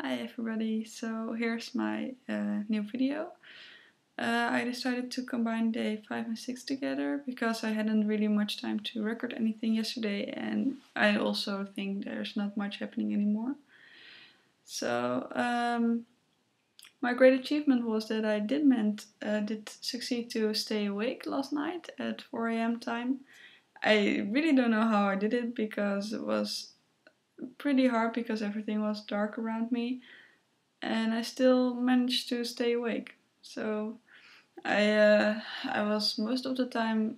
Hi everybody, so here's my new video. I decided to combine day 5 and 6 together because I hadn't really much time to record anything yesterday, and I also think there's not much happening anymore. So my great achievement was that I did succeed to stay awake last night at 4 a.m. time. I really don't know how I did it because it was pretty hard because everything was dark around me. And I still managed to stay awake. So I was most of the time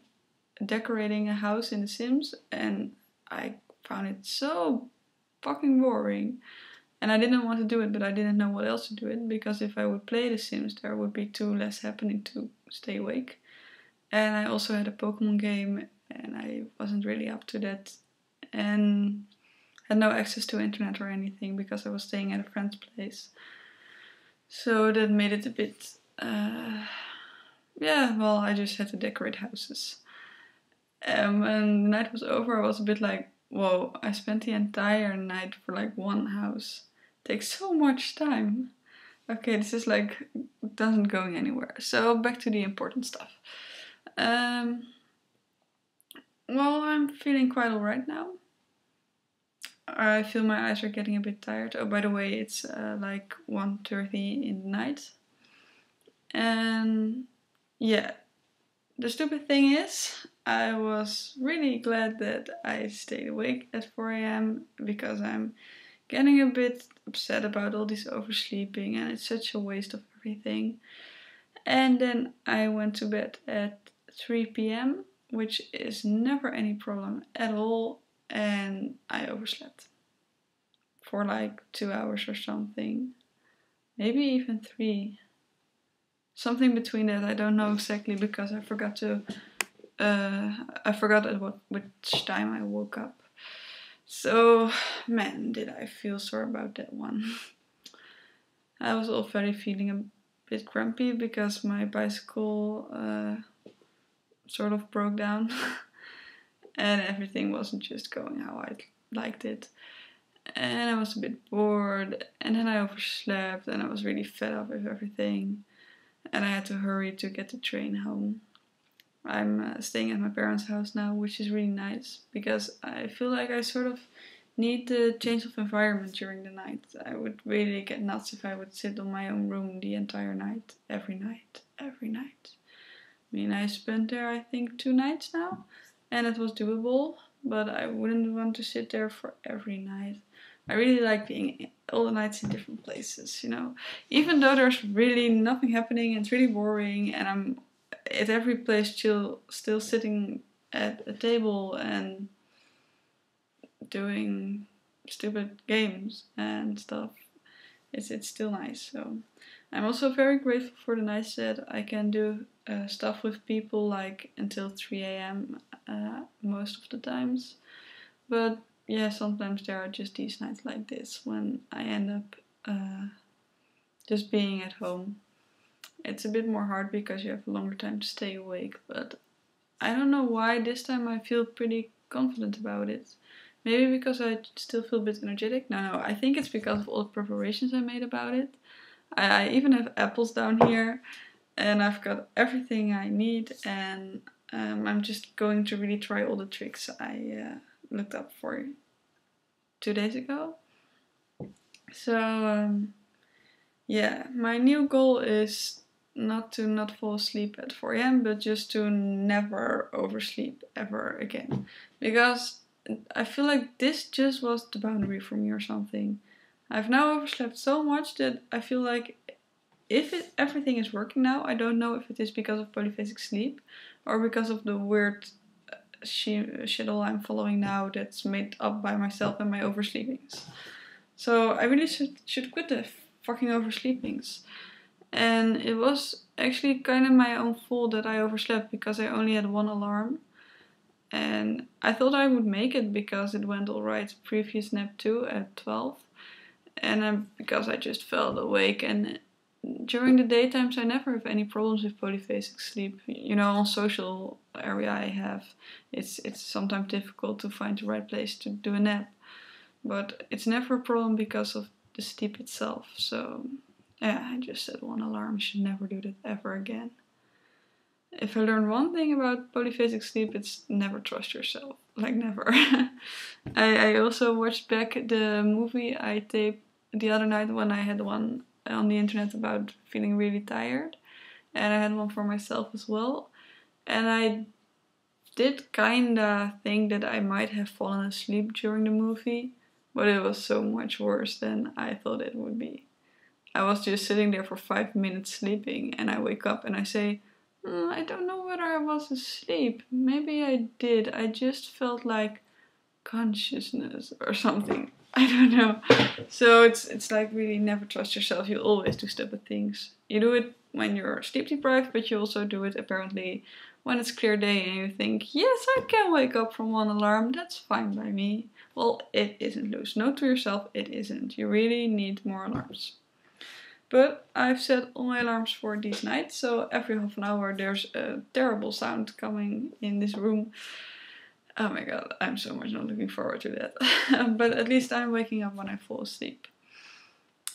decorating a house in The Sims, and I found it so fucking boring. And I didn't want to do it, but I didn't know what else to do it, because if I would play The Sims, there would be too less happening to stay awake. And I also had a Pokemon game, and I wasn't really up to that. And had no access to internet or anything because I was staying at a friend's place. So that made it a bit, I just had to decorate houses. When the night was over, I was a bit like, whoa, I spent the entire night for like one house. It takes so much time. Okay, this is like, doesn't going anywhere. So back to the important stuff. I'm feeling quite alright now. I feel my eyes are getting a bit tired. Oh, by the way, it's like 1:30 in the night. And yeah, the stupid thing is, I was really glad that I stayed awake at 4 a.m. because I'm getting a bit upset about all this oversleeping, and it's such a waste of everything. And then I went to bed at 3 p.m., which is never any problem at all, and I overslept for like 2 hours or something, maybe even 3. Something between that, I don't know exactly because I forgot at which time I woke up. So, man, did I feel sore about that one. I was already feeling a bit grumpy because my bicycle sort of broke down and everything wasn't just going how I liked it. And I was a bit bored, and then I overslept, and I was really fed up with everything. And I had to hurry to get the train home. I'm staying at my parents' house now, which is really nice because I feel like I sort of need the change of environment during the night. I would really get nuts if I would sit on my own room the entire night, every night. I mean, I spent there I think 2 nights now, and it was doable, but I wouldn't want to sit there for every night. I really like being all the nights in different places, you know. Even though there's really nothing happening, it's really boring, and I'm at every place still sitting at a table and doing stupid games and stuff. It's still nice. So I'm also very grateful for the nights that I can do stuff with people like until 3 a.m. Most of the times. But yeah, sometimes there are just these nights like this when I end up just being at home. It's a bit more hard because you have a longer time to stay awake, but I don't know why this time I feel pretty confident about it. Maybe because I still feel a bit energetic. No, I think it's because of all the preparations I made about it. I even have apples down here, and I've got everything I need, and I'm just going to really try all the tricks I looked up for 2 days ago. So yeah, my new goal is not to not fall asleep at 4 a.m. but just to never oversleep ever again. Because I feel like this just was the boundary for me or something. I've now overslept so much that I feel like if everything is working now, I don't know if it is because of polyphasic sleep or because of the weird schedule I'm following now that's made up by myself and my oversleepings. So I really should quit the fucking oversleepings. And it was actually kind of my own fault that I overslept because I only had one alarm. And I thought I would make it because it went alright previous nap too at 12. And because I just felt awake, and during the daytimes I never have any problems with polyphasic sleep. You know, on social area I have. It's sometimes difficult to find the right place to do a nap. But it's never a problem because of the sleep itself. So yeah, I just set one alarm. Should never do that ever again. If I learned one thing about polyphasic sleep, it's never trust yourself. Like, never. I also watched back the movie I taped the other night when I had one on the internet about feeling really tired. And I had one for myself as well. And I did kinda think that I might have fallen asleep during the movie, but it was so much worse than I thought it would be. I was just sitting there for 5 minutes sleeping, and I wake up and I say, I don't know whether I was asleep. Maybe I did. I just felt like consciousness or something. I don't know. So it's like really never trust yourself. You always do stupid things. You do it when you're sleep deprived, but you also do it apparently when it's clear day and you think, yes, I can wake up from one alarm. That's fine by me. Well, it isn't, Loes. Note to yourself, it isn't. You really need more alarms. But I've set all my alarms for these nights, so every half an hour there's a terrible sound coming in this room. Oh my god, I'm so much not looking forward to that. But at least I'm waking up when I fall asleep.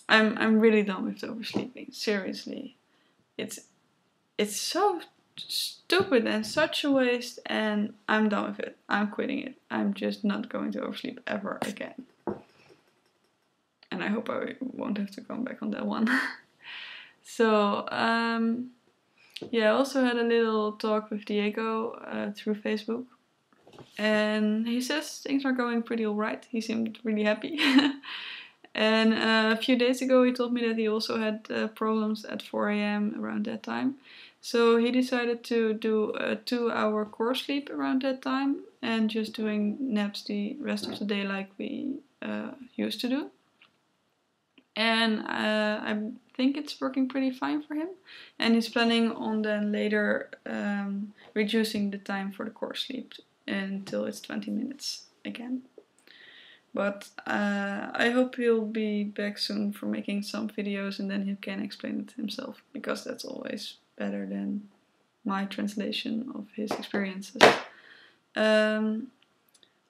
I'm really done with oversleeping. Seriously. It's so stupid and such a waste, and I'm done with it. I'm quitting it. I'm just not going to oversleep ever again. And I hope I won't have to come back on that one. So, yeah, I also had a little talk with Diego through Facebook. And he says things are going pretty alright. He seemed really happy. And a few days ago he told me that he also had problems at 4 AM around that time. So he decided to do a 2-hour core sleep around that time and just doing naps the rest of the day like we used to do. And I think it's working pretty fine for him. And he's planning on then later reducing the time for the core sleep until it's 20 minutes again. But I hope he'll be back soon for making some videos and then he can explain it himself, because that's always better than my translation of his experiences.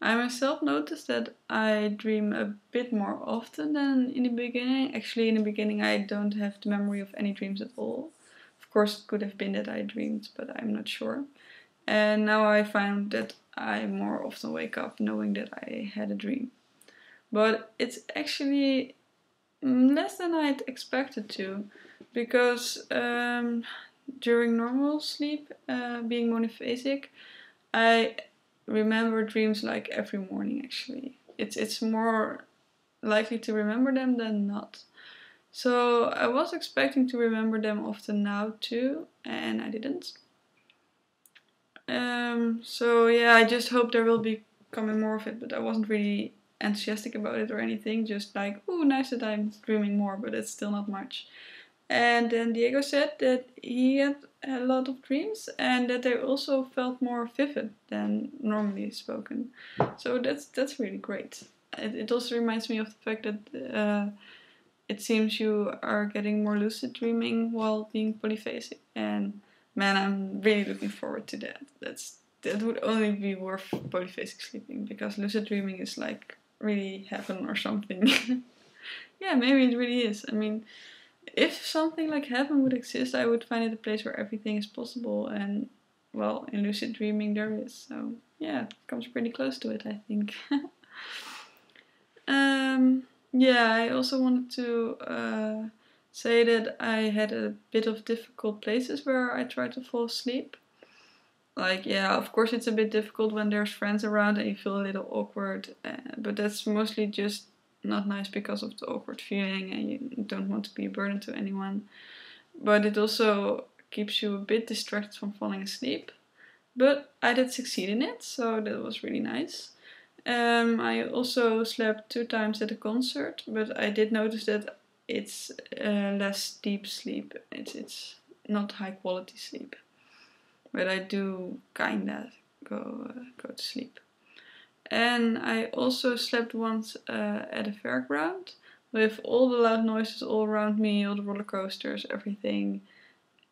I myself noticed that I dream a bit more often than in the beginning. Actually, in the beginning I don't have the memory of any dreams at all. Of course, it could have been that I dreamed, but I'm not sure. And now I find that I more often wake up knowing that I had a dream. But it's actually less than I'd expected to, because during normal sleep, being monophasic, I remember dreams like every morning actually. It's more likely to remember them than not. So I was expecting to remember them often now too, and I didn't. So yeah, I just hope there will be coming more of it, but I wasn't really enthusiastic about it or anything, just like, ooh, nice that I'm dreaming more, but it's still not much. And then Diego said that he had a lot of dreams and that they also felt more vivid than normally spoken. So that's really great. It also reminds me of the fact that it seems you are getting more lucid dreaming while being polyphasic. And man, I'm really looking forward to that. That would only be worth polyphasic sleeping, because lucid dreaming is like really heaven or something. Yeah, maybe it really is. I mean, if something like heaven would exist, I would find it a place where everything is possible, and well, in lucid dreaming there is. So yeah, it comes pretty close to it, I think. Yeah, I also wanted to say that I had a bit of difficult places where I tried to fall asleep. Like, yeah, of course it's a bit difficult when there's friends around and you feel a little awkward, but that's mostly just not nice because of the awkward feeling and you don't want to be a burden to anyone. But it also keeps you a bit distracted from falling asleep. But I did succeed in it, so that was really nice. I also slept 2 times at a concert, but I did notice that it's less deep sleep. It's not high quality sleep. But I do kinda go to sleep. And I also slept once at a fairground with all the loud noises all around me, all the roller coasters, everything.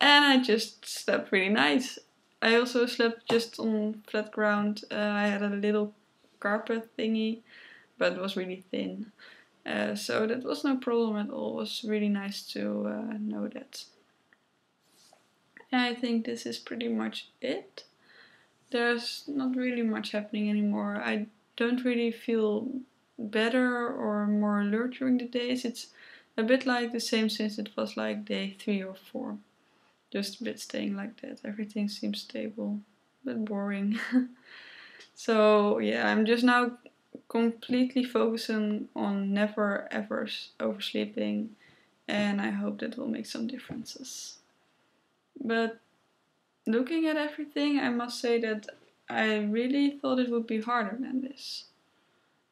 And I just slept really nice. I also slept just on flat ground. I had a little carpet thingy, but it was really thin. So that was no problem at all. It was really nice to know that. And I think this is pretty much it. There's not really much happening anymore. I don't really feel better or more alert during the days. It's a bit like the same since it was like day 3 or 4. Just a bit staying like that. Everything seems stable, a bit boring. So yeah, I'm just now completely focusing on never ever oversleeping, and I hope that will make some differences. But looking at everything, I must say that I really thought it would be harder than this.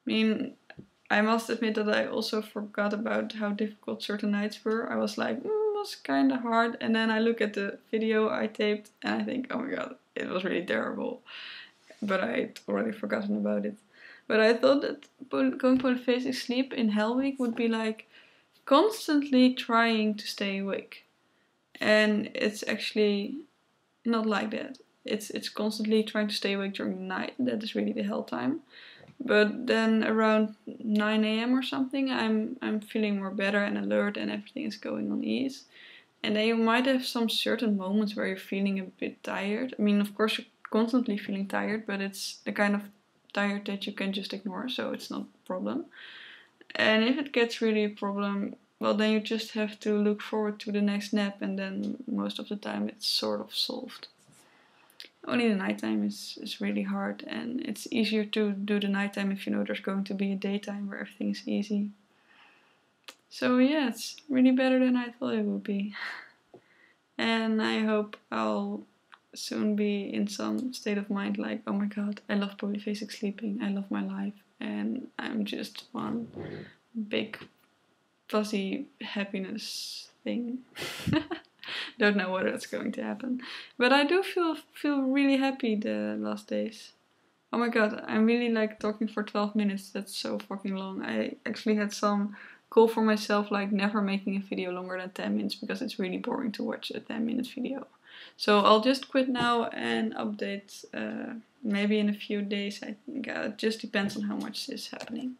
I mean, I must admit that I also forgot about how difficult certain nights were. I was like, it was kind of hard. And then I look at the video I taped and I think, oh my god, it was really terrible. But I'd already forgotten about it. But I thought that going polyphasic sleep in Hell Week would be like constantly trying to stay awake. And it's actually not like that. It's constantly trying to stay awake during the night. That is really the hell time. But then around 9 a.m. or something, I'm feeling more better and alert and everything is going on ease. And then you might have some certain moments where you're feeling a bit tired. I mean, of course, you're constantly feeling tired, but it's the kind of tired that you can just ignore, so it's not a problem. And if it gets really a problem, well, then you just have to look forward to the next nap, and then most of the time it's sort of solved. Only the nighttime is really hard, and it's easier to do the nighttime if you know there's going to be a daytime where everything's easy. So yeah, it's really better than I thought it would be. And I hope I'll soon be in some state of mind like, oh my god, I love polyphasic sleeping, I love my life, and I'm just one big fuzzy happiness thing. Don't know whether it's going to happen. But I do feel really happy the last days. Oh my god, I'm really like talking for 12 minutes. That's so fucking long. I actually had some goal for myself, like never making a video longer than 10 minutes because it's really boring to watch a 10-minute video. So I'll just quit now and update maybe in a few days, I think. It just depends on how much is happening.